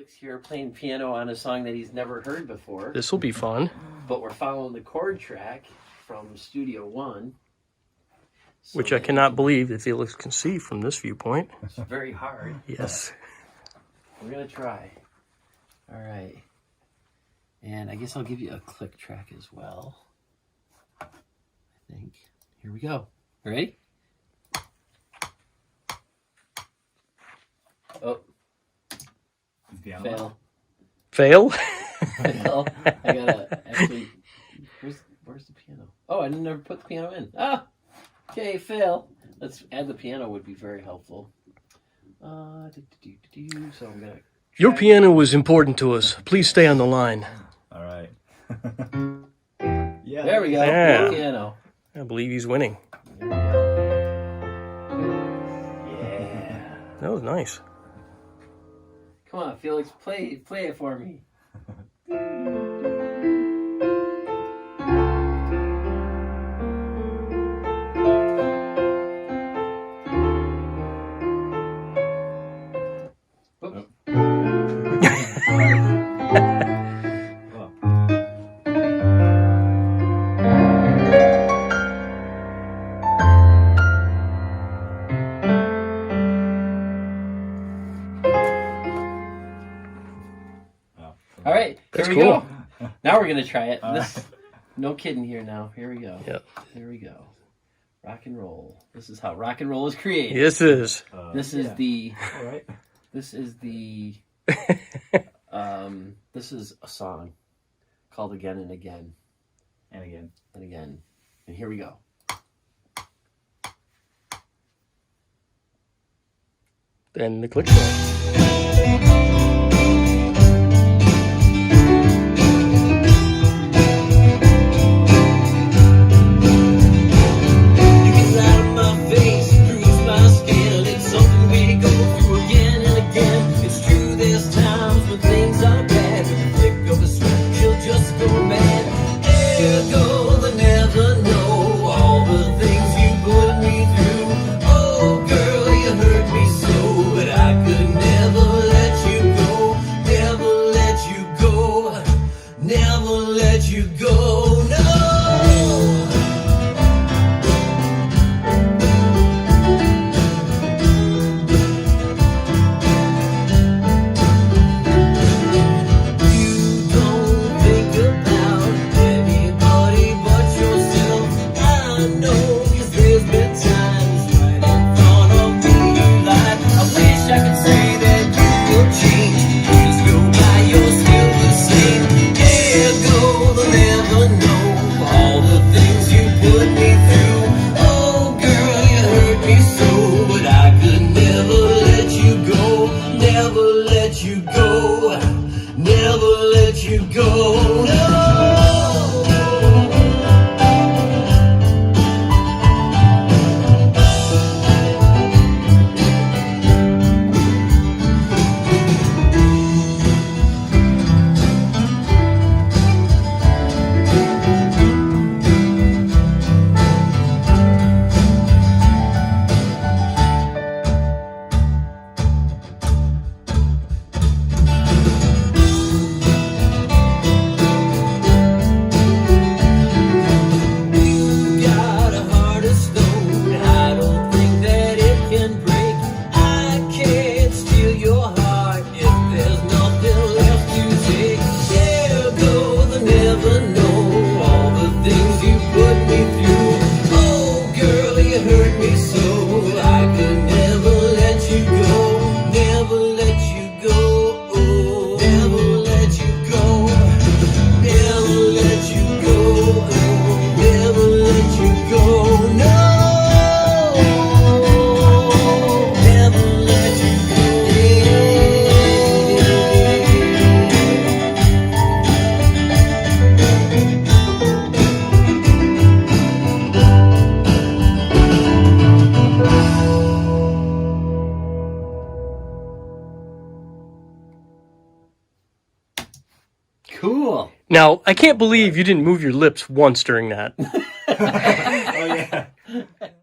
Felix here playing piano on a song that he's never heard before. This will be fun. But we're following the chord track from Studio One. So Which I cannot believe that Felix can see from this viewpoint. It's very hard. Yes. We're going to try. All right. And I guess I'll give you a click track as well. I think. Here we go. Ready? Oh. Fail. Fail? Fail. I gotta actually. Where's the piano? Oh, I didn't ever put the piano in. Ah. Okay, fail. Let's add the piano. Would be very helpful. So I'm gonna. Your piano was important to us. Please stay on the line. All right. Yeah. There we go. Yeah. Piano. I believe he's winning. There we go. Yeah. That was nice. Come on, Felix, play it for me. All right, That's here we cool. go. Now we're gonna try it. No kidding here now. Here we go. Yep. Here we go. Rock and roll. This is how rock and roll is created. Yes, it is. This is the. All right. This is the. This is a song called "Again and Again." And again. And again. And here we go. And the click track. Cool. Now, I can't believe you didn't move your lips once during that.